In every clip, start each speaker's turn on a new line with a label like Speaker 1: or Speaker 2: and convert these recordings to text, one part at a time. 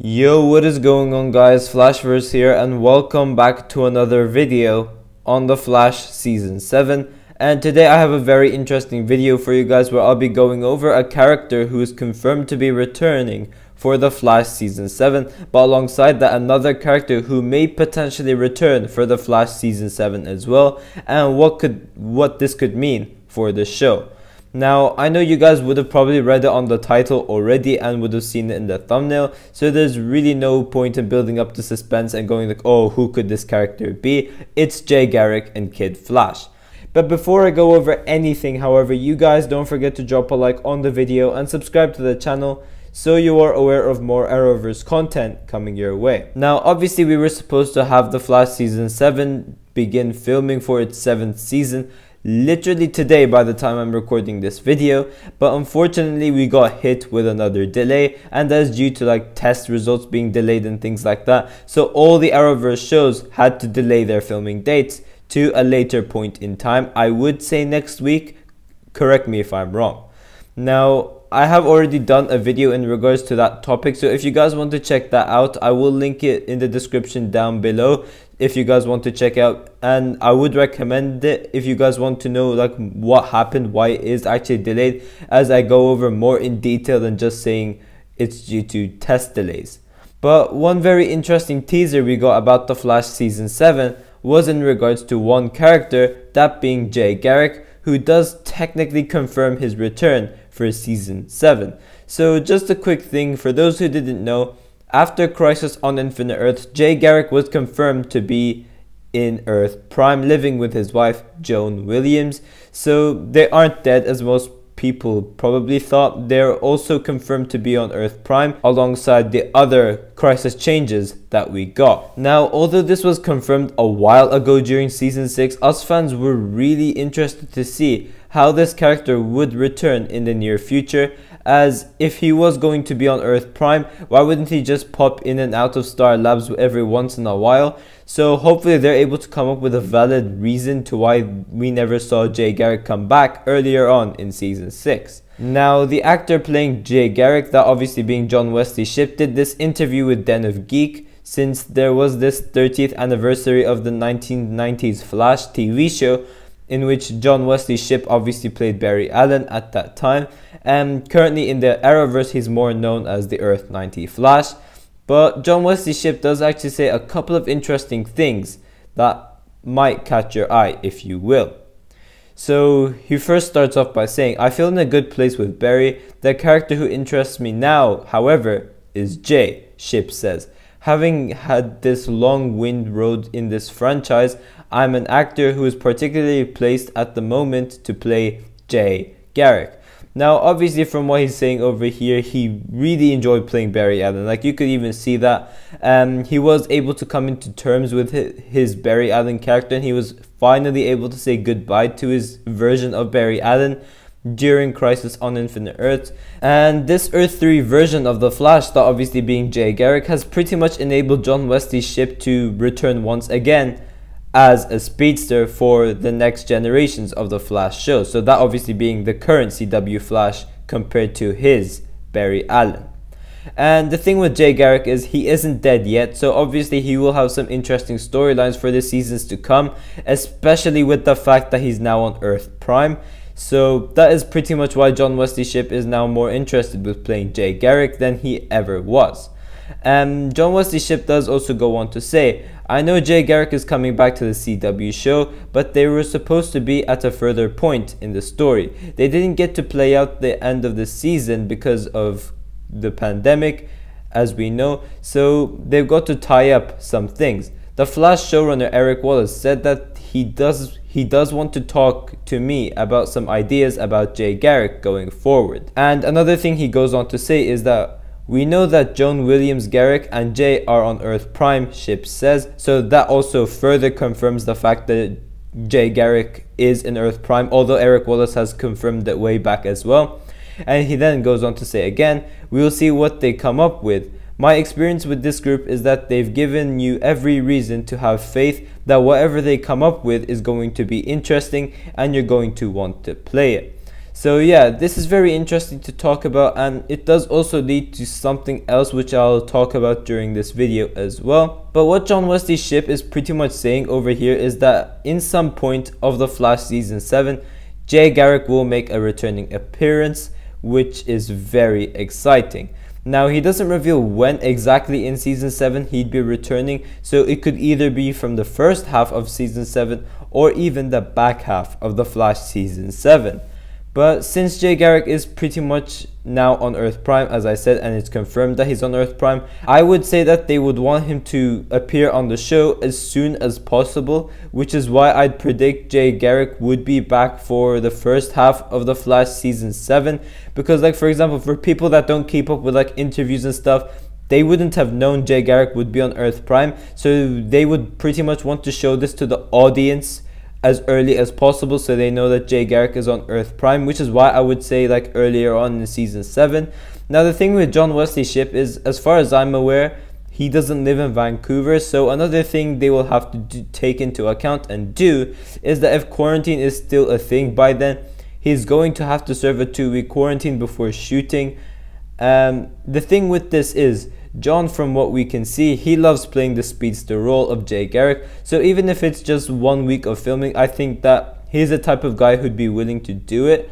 Speaker 1: Yo, what is going on, guys? Flashverse here, and welcome back to another video on The Flash Season 7. And today I have a very interesting video for you guys where I'll be going over a character who is confirmed to be returning for The Flash Season 7, but alongside that another character who may potentially return for The Flash Season 7 as well, and what this could mean for the show. Now, I know you guys would have probably read it on the title already and would have seen it in the thumbnail, so there's really no point in building up the suspense and going like, oh, who could this character be? It's Jay Garrick and Kid Flash. But before I go over anything, however, you guys don't forget to drop a like on the video and subscribe to the channel so you are aware of more Arrowverse content coming your way. Now, obviously we were supposed to have The Flash Season 7 begin filming for its 7th season literally today by the time I'm recording this video, but unfortunately we got hit with another delay, and that's due to like test results being delayed and things like that. So all the Arrowverse shows had to delay their filming dates to a later point in time. I would say next week, correct me if I'm wrong. Now, I have already done a video in regards to that topic, so if you guys want to check that out, I will link it in the description down below if you guys want to check out, and I would recommend it if you guys want to know like what happened, why it is actually delayed, as I go over more in detail than just saying it's due to test delays. But one very interesting teaser we got about The Flash Season 7 was in regards to one character, that being Jay Garrick, who does technically confirm his return for Season 7. So just a quick thing for those who didn't know, after Crisis on Infinite Earths, Jay Garrick was confirmed to be in Earth Prime, living with his wife Joan Williams. So they aren't dead as most people probably thought. They're also confirmed to be on Earth Prime alongside the other Crisis changes that we got. Now, although this was confirmed a while ago during Season 6, us fans were really interested to see how this character would return in the near future, as if he was going to be on Earth Prime, why wouldn't he just pop in and out of Star Labs every once in a while? So hopefully they're able to come up with a valid reason to why we never saw Jay Garrick come back earlier on in Season 6. Now, the actor playing Jay Garrick, that obviously being John Wesley Shipp, did this interview with Den of Geek since there was this 30th anniversary of the 1990s Flash TV show, in which John Wesley Shipp obviously played Barry Allen at that time, and currently in the Arrowverse he's more known as the Earth 90 Flash. But John Wesley Shipp does actually say a couple of interesting things that might catch your eye, if you will. So he first starts off by saying, "I feel in a good place with Barry. The character who interests me now, however, is Jay," Shipp says. "Having had this long wind road in this franchise, I'm an actor who is particularly placed at the moment to play Jay Garrick." Now, obviously from what he's saying over here, he really enjoyed playing Barry Allen. Like, you could even see that. He was able to come into terms with his Barry Allen character, and he was finally able to say goodbye to his version of Barry Allen during Crisis on Infinite Earths. And this Earth 3 version of The Flash, that obviously being Jay Garrick, has pretty much enabled John Wesley Shipp to return once again as a speedster for the next generations of the Flash show. So that obviously being the current CW Flash compared to his Barry Allen. And the thing with Jay Garrick is he isn't dead yet, so obviously he will have some interesting storylines for the seasons to come, especially with the fact that he's now on Earth Prime. So that is pretty much why John Wesley Shipp is now more interested with playing Jay Garrick than he ever was. John Wesley Shipp does also go on to say, "I know Jay Garrick is coming back to the CW show, but they were supposed to be at a further point in the story. They didn't get to play out the end of the season because of the pandemic, as we know, so they've got to tie up some things." The Flash showrunner Eric Wallace said that he does want to talk to me about some ideas about Jay Garrick going forward. And another thing he goes on to say is that, "We know that Joan Williams Garrick and Jay are on Earth Prime," Shipp says, so that also further confirms the fact that Jay Garrick is in Earth Prime, although Eric Wallace has confirmed it way back as well. And he then goes on to say again, "We will see what they come up with. My experience with this group is that they've given you every reason to have faith that whatever they come up with is going to be interesting and you're going to want to play it." So yeah, this is very interesting to talk about, and it does also lead to something else which I'll talk about during this video as well. But what John Wesley's ship is pretty much saying over here is that in some point of the Flash season 7, Jay Garrick will make a returning appearance, which is very exciting. Now, he doesn't reveal when exactly in season 7 he'd be returning, so it could either be from the first half of season 7 or even the back half of the Flash season 7. But since Jay Garrick is pretty much now on Earth Prime, as I said, and it's confirmed that he's on Earth Prime, I would say that they would want him to appear on the show as soon as possible, which is why I'd predict Jay Garrick would be back for the first half of the Flash season 7. Because, like, for example, for people that don't keep up with like interviews and stuff, they wouldn't have known Jay Garrick would be on Earth Prime, so they would pretty much want to show this to the audience as early as possible so they know that Jay Garrick is on Earth Prime, which is why I would say like earlier on in season 7. Now, the thing with John Wesley's ship is, as far as I'm aware, he doesn't live in Vancouver, so another thing they will have to take into account and do is that if quarantine is still a thing by then, he's going to have to serve a 2-week quarantine before shooting. The thing with this is, John, from what we can see, he loves playing the speedster role of Jay Garrick, so even if it's just 1 week of filming, I think that he's the type of guy who'd be willing to do it.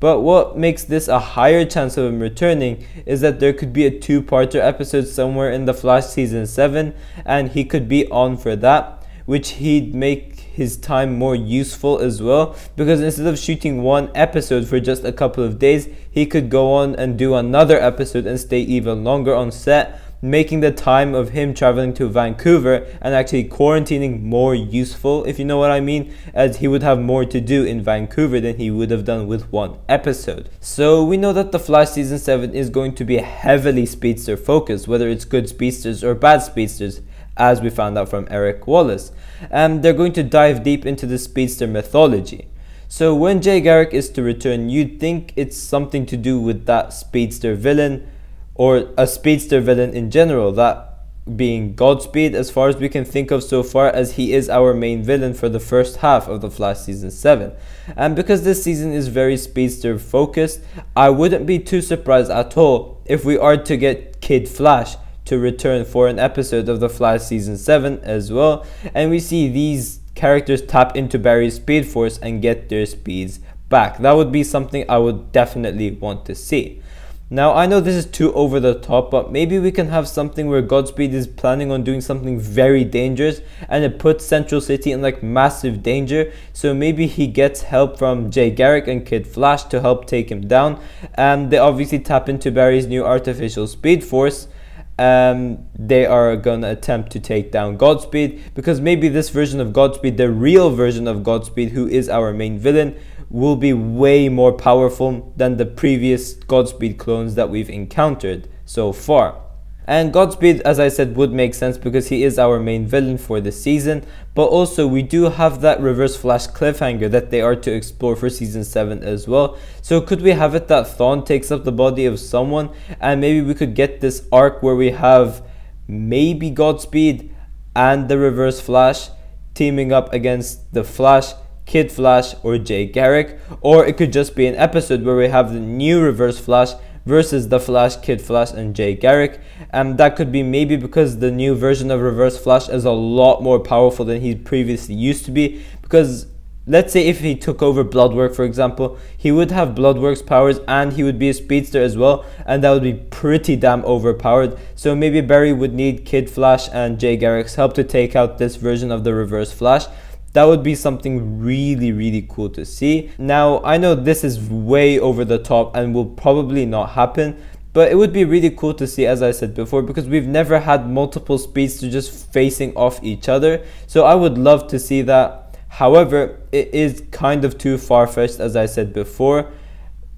Speaker 1: But what makes this a higher chance of him returning is that there could be a 2-parter episode somewhere in the Flash season 7, and he could be on for that, which he'd make his time more useful as well, because instead of shooting 1 episode for just a couple of days, he could go on and do another episode and stay even longer on set, making the time of him traveling to Vancouver and actually quarantining more useful, if you know what I mean, as he would have more to do in Vancouver than he would have done with 1 episode. So we know that the Flash season 7 is going to be heavily speedster focused, whether it's good speedsters or bad speedsters, as we found out from Eric Wallace. And they're going to dive deep into the speedster mythology. So when Jay Garrick is to return, you'd think it's something to do with that speedster villain, or a speedster villain in general, that being Godspeed, as far as we can think of so far, as he is our main villain for the first half of the Flash season 7. And because this season is very speedster focused, I wouldn't be too surprised at all if we are to get Kid Flash to return for an episode of the Flash season 7 as well, and we see these characters tap into Barry's speed force and get their speeds back. That would be something I would definitely want to see. Now, I know this is too over the top, but maybe we can have something where Godspeed is planning on doing something very dangerous and it puts Central City in like massive danger, so maybe he gets help from Jay Garrick and Kid Flash to help take him down, and they obviously tap into Barry's new artificial speed force. They are gonna attempt to take down Godspeed, because maybe this version of Godspeed, the real version of Godspeed, who is our main villain, will be way more powerful than the previous Godspeed clones that we've encountered so far. And Godspeed, as I said, would make sense because he is our main villain for the season, but also we do have that Reverse Flash cliffhanger that they are to explore for season 7 as well. So could we have it that Thawne takes up the body of someone, and maybe we could get this arc where we have maybe Godspeed and the Reverse Flash teaming up against the Flash, Kid Flash, or Jay Garrick, or it could just be an episode where we have the new Reverse Flash versus the Flash, Kid Flash, and Jay Garrick. And that could be maybe because the new version of Reverse Flash is a lot more powerful than he previously used to be, because let's say if he took over Bloodwork, for example, he would have Bloodwork's powers and he would be a speedster as well, and that would be pretty damn overpowered. So maybe Barry would need Kid Flash and Jay Garrick's help to take out this version of the Reverse Flash. That would be something really cool to see. Now, I know this is way over the top and will probably not happen, but it would be really cool to see, as I said before, because we've never had multiple speedsters just facing off each other. So I would love to see that. However, it is kind of too far-fetched, as I said before.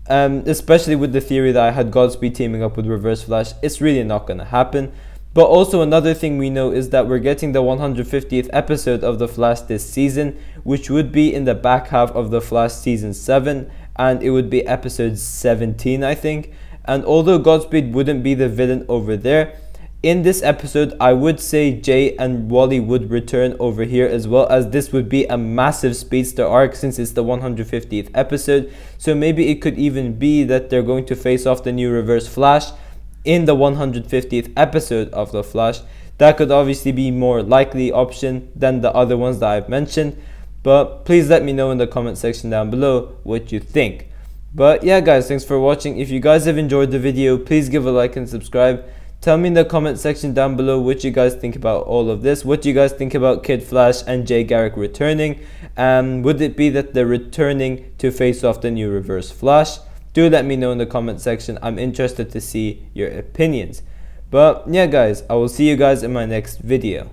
Speaker 1: Especially with the theory that I had Godspeed teaming up with Reverse Flash. It's really not going to happen. But also another thing we know is that we're getting the 150th episode of The Flash this season, which would be in the back half of The Flash season 7, and it would be episode 17, I think. And although Godspeed wouldn't be the villain over there, in this episode, I would say Jay and Wally would return over here, as well as this would be a massive speedster arc since it's the 150th episode. So maybe it could even be that they're going to face off the new Reverse Flash in the 150th episode of The Flash. That could obviously be more likely option than the other ones that I've mentioned. But please let me know in the comment section down below what you think. But yeah guys, thanks for watching. If you guys have enjoyed the video, please give a like and subscribe. Tell me in the comment section down below what you guys think about all of this. What do you guys think about Kid Flash and Jay Garrick returning? Would it be that they're returning to face off the new Reverse Flash? Do let me know in the comment section. I'm interested to see your opinions. But yeah guys, I will see you guys in my next video.